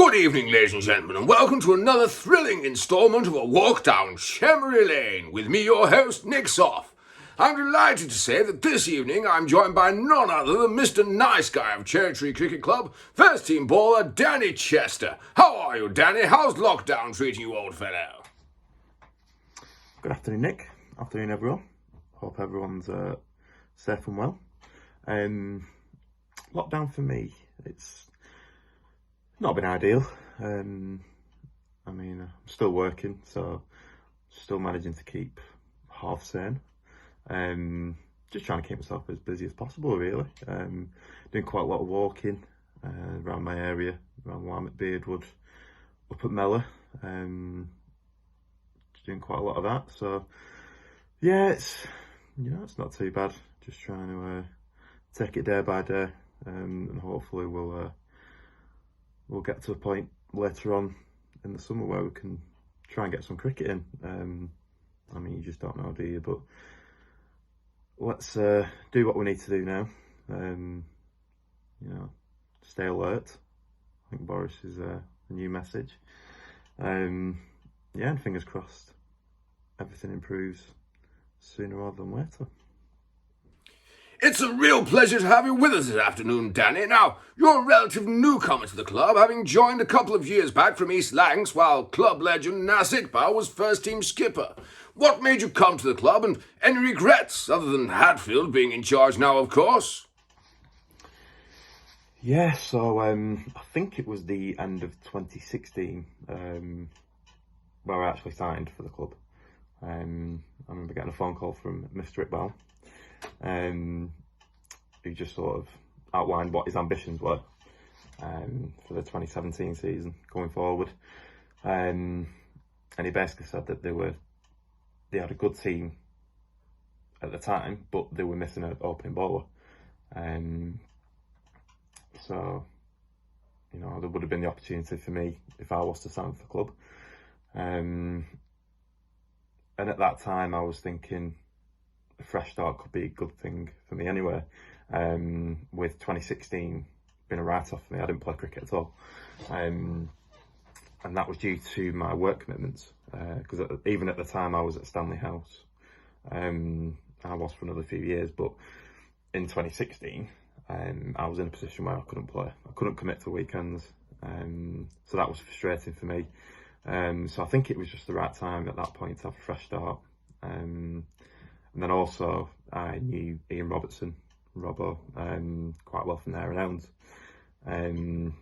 Good evening, ladies and gentlemen, and welcome to another thrilling instalment of A Walk Down Chemory Lane with me, your host, Nick Soff. I'm delighted to say that this evening I'm joined by none other than Mr. Nice Guy of Chemory Cricket Club, first team baller Danny Chester. How are you, Danny? How's lockdown treating you, old fellow? Good afternoon, Nick. Afternoon, everyone. Hope everyone's safe and well. Lockdown for me, it's not been ideal. I'm still working, so still managing to keep half sane. Just trying to keep myself as busy as possible, really. Doing quite a lot of walking around my area, around Warm Beardwood, up at Mellor. Doing quite a lot of that. So yeah, it's not too bad. Just trying to take it day by day, and hopefully we'll get to a point later on in the summer where we can try and get some cricket in. You just don't know, do you? But let's do what we need to do now. Stay alert. I think Boris is a new message. And fingers crossed everything improves sooner rather than later. It's a real pleasure to have you with us this afternoon, Danny. Now, you're a relative newcomer to the club, having joined a couple of years back from East Lancs while club legend Nas Iqbal was first-team skipper. What made you come to the club, and any regrets, other than Hatfield being in charge now, of course? Yeah, so I think it was the end of 2016 where I actually signed for the club. I remember getting a phone call from Mr. Iqbal, who just sort of outlined what his ambitions were for the 2017 season going forward. And he basically said that they had a good team at the time, but they were missing an opening bowler. So, there would have been the opportunity for me if I was to sign for the club. And at that time I was thinking a fresh start could be a good thing for me anyway. With 2016 being a write-off for me, I didn't play cricket at all. And that was due to my work commitments, because even at the time I was at Stanley House. I was for another few years, but in 2016 I was in a position where I couldn't play. I couldn't commit to weekends, so that was frustrating for me. So I think it was just the right time at that point to have a fresh start. And then also I knew Ian Robertson, Robbo, quite well from there on out. And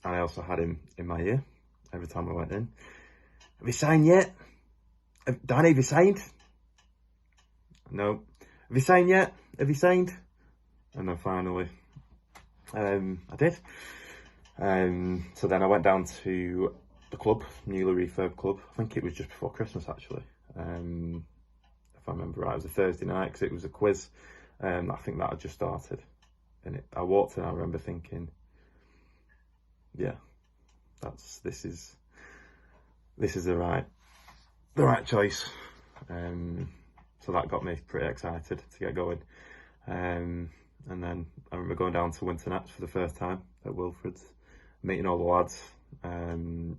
I also had him in my ear every time I went in. Have you signed yet? Danny, have you signed? No. Have you signed yet? Have you signed? And then finally, I did. So then I went down to the club, newly refurbed club. I think it was just before Christmas, actually. If I remember right, it was a Thursday night because it was a quiz. I think that had just started. And I walked in, I remember thinking, yeah, this is the right choice. So that got me pretty excited to get going. And then I remember going down to Winter Nets for the first time at Wilfred's, meeting all the lads. And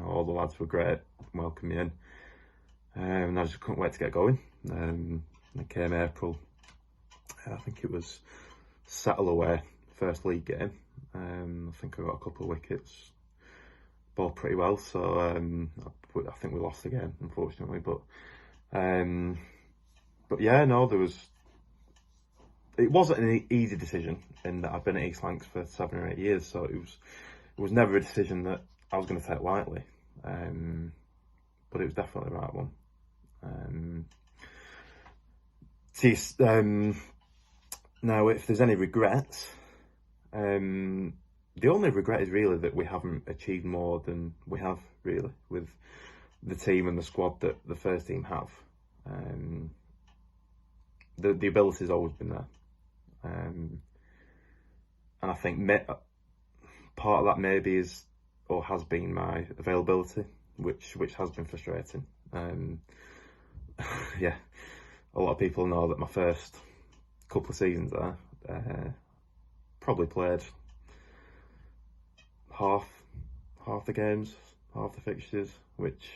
all the lads were great, welcomed me in. And I just couldn't wait to get going. And it came April, I think it was Settle away, first league game. I think I got a couple of wickets, bowled pretty well, so I think we lost the game, unfortunately. But yeah, no, it wasn't an easy decision in that I've been at East Lancs for 7 or 8 years, so it was never a decision that I was going to take lightly. But it was definitely the right one. Now, if there's any regrets, the only regret is really that we haven't achieved more than we have, really, with the team and the squad that the first team have. The ability's always been there. And I think part of that maybe is, or has been, my availability, which has been frustrating. Yeah, a lot of people know that my first couple of seasons there, probably played half the games, half the fixtures, which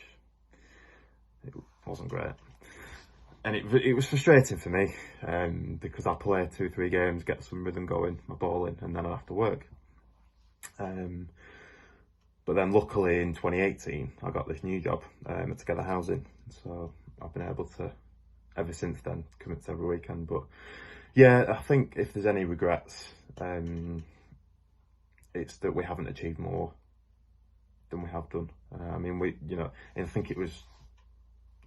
it wasn't great. And it was frustrating for me, because I play 2-3 games, get some rhythm going, my ball in, and then I have to work. But then luckily in 2018, I got this new job at Together Housing. So I've been able to, ever since then, commit to every weekend. But yeah, I think if there's any regrets, it's that we haven't achieved more than we have done. I mean, I think it was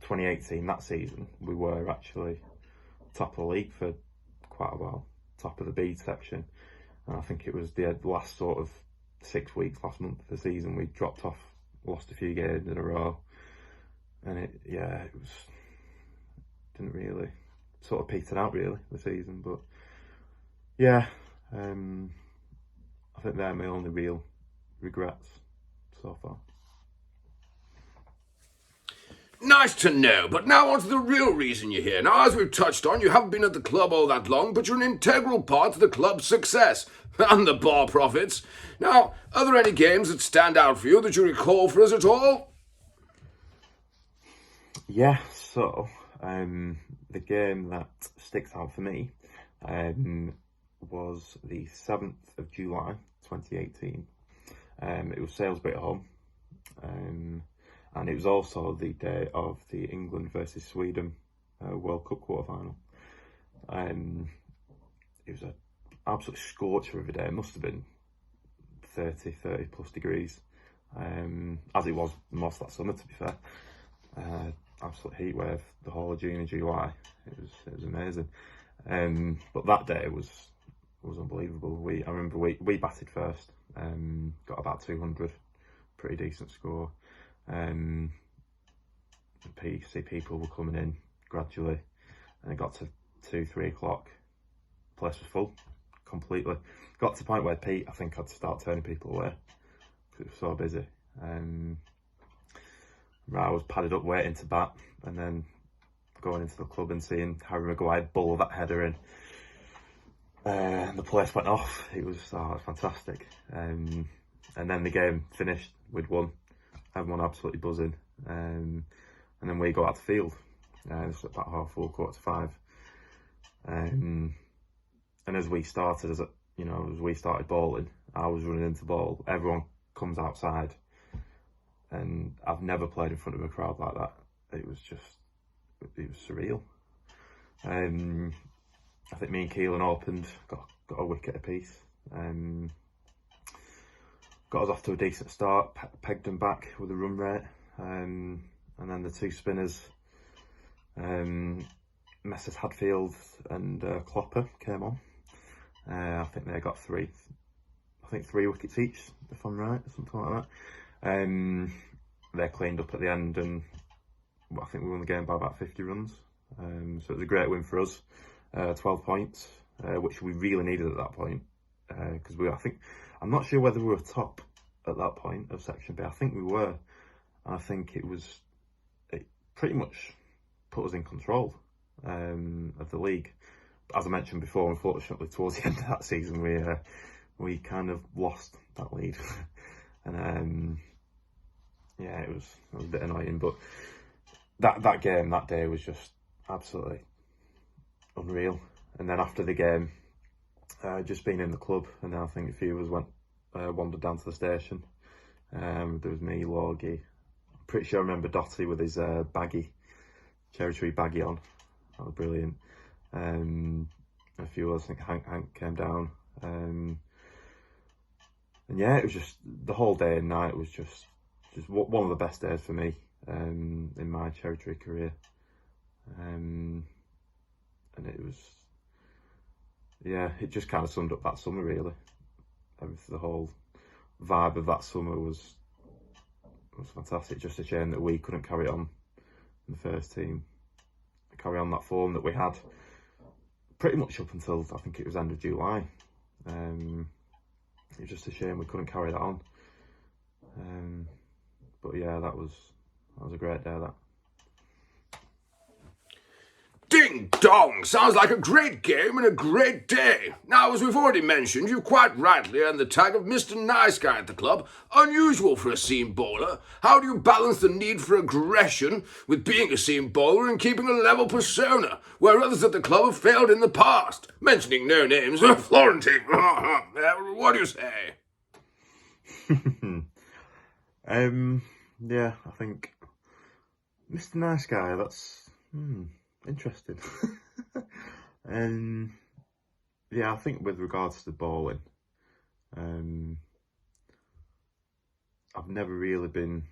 2018, that season, we were actually top of the league for quite a while, top of the B section. And I think it was the last sort of 6 weeks, last month of the season, we dropped off, lost a few games in a row. And didn't really, sort of petered out really, the season. But yeah, I think they're my only real regrets so far. Nice to know, but now on to the real reason you're here. Now, as we've touched on, you haven't been at the club all that long, but you're an integral part of the club's success and the bar profits. Now, are there any games that stand out for you that you recall for us at all? Yeah, so the game that sticks out for me was the 7th of July 2018. It was Salesbury at home. And it was also the day of the England versus Sweden World Cup quarter-final. It was an absolute scorcher of a day. It must have been 30 plus degrees, as it was most of that summer, to be fair. Absolute heat wave the whole of June and July. It was amazing. But that day was unbelievable. I remember we batted first, got about 200, pretty decent score. See people were coming in gradually, and it got to 2-3 o'clock. Place was full completely. Got to the point where Pete, I think, had to start turning people away because it was so busy. I was padded up waiting to bat, and then going into the club and seeing Harry Maguire bowl that header in. And the place went off. It was fantastic. And then the game finished. We'd won. Everyone absolutely buzzing. And then we got out the field. It's about 4:30, 4:45. And as we started, as we started bowling, I was running into ball. Everyone comes outside, and I've never played in front of a crowd like that. It was surreal. I think me and Keelan opened, got a wicket apiece. Got us off to a decent start, pegged them back with a run rate. And then the two spinners, Messrs Hadfield and Clopper, came on. I think they got 3 wickets each, if I'm right, something like that. They cleaned up at the end, and I think we won the game by about 50 runs. So it was a great win for us. 12 points, which we really needed at that point, because I'm not sure whether we were top at that point of Section B. I think we were, and I think it pretty much put us in control of the league. But as I mentioned before, unfortunately, towards the end of that season, we kind of lost that lead, and yeah, it was a bit annoying. But that game that day was just absolutely unreal. And then after the game, just being in the club, and then I think a few of us wandered down to the station. There was me, Logie. I'm pretty sure I remember Dotty with his cherry tree baggy on. That was brilliant. A few others, I think Hank came down. And yeah, it was just, the whole day and night was just one of the best days for me in my cherry tree career. And it was, yeah, it just kind of summed up that summer really. The whole vibe of that summer was fantastic. Just a shame that we couldn't carry on in the first team, carry on that form that we had pretty much up until I think it was end of July. It was just a shame we couldn't carry that on. But yeah, that was a great day, that. Ding! Ding dong! Sounds like a great game and a great day. Now, as we've already mentioned, you quite rightly earned the tag of Mr. Nice Guy at the club. Unusual for a seam bowler. How do you balance the need for aggression with being a seam bowler and keeping a level persona, where others at the club have failed in the past? Mentioning no names, Florentine. What do you say? Yeah, I think Mr. Nice Guy, that's interesting. Yeah, I think with regards to bowling, I've never really been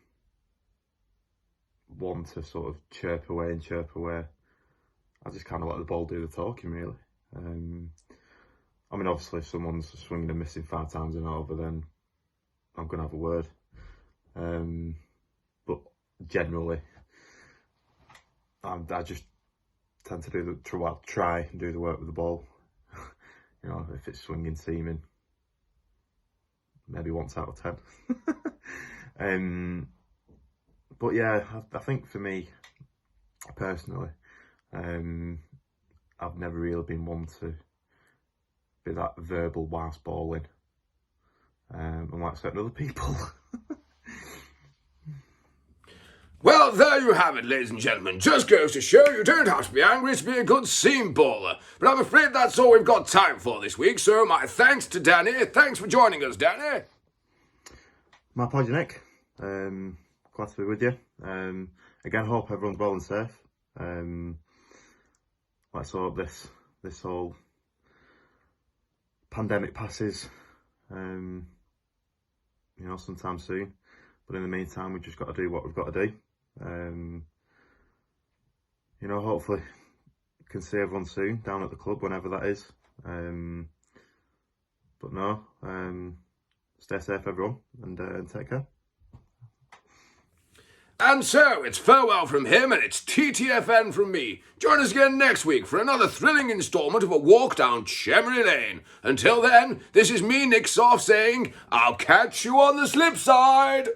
one to sort of chirp away and chirp away. I just kind of let the ball do the talking, really. I mean, obviously, if someone's swinging and missing 5 times and over, then I'm going to have a word. But generally, I just tend to try and do the work with the ball. You know, if it's swinging, seaming, maybe once out of 10. But yeah, I think for me personally, I've never really been one to be that verbal whilst bowling, unlike certain other people. Well, there you have it, ladies and gentlemen. Just goes to show you don't have to be angry to be a good seam bowler. But I'm afraid that's all we've got time for this week, so my thanks to Danny. Thanks for joining us, Danny. My pleasure, Nick. Glad to be with you. Again, hope everyone's well and safe. Let's hope this whole pandemic passes, sometime soon. But in the meantime, we've just got to do what we've got to do. Hopefully can see everyone soon down at the club, whenever that is. But no, stay safe, everyone, and take care. And so, it's farewell from him and it's TTFN from me. Join us again next week for another thrilling instalment of a walk down Chemory Lane. Until then, this is me, Nick Soff, saying, I'll catch you on the slip side.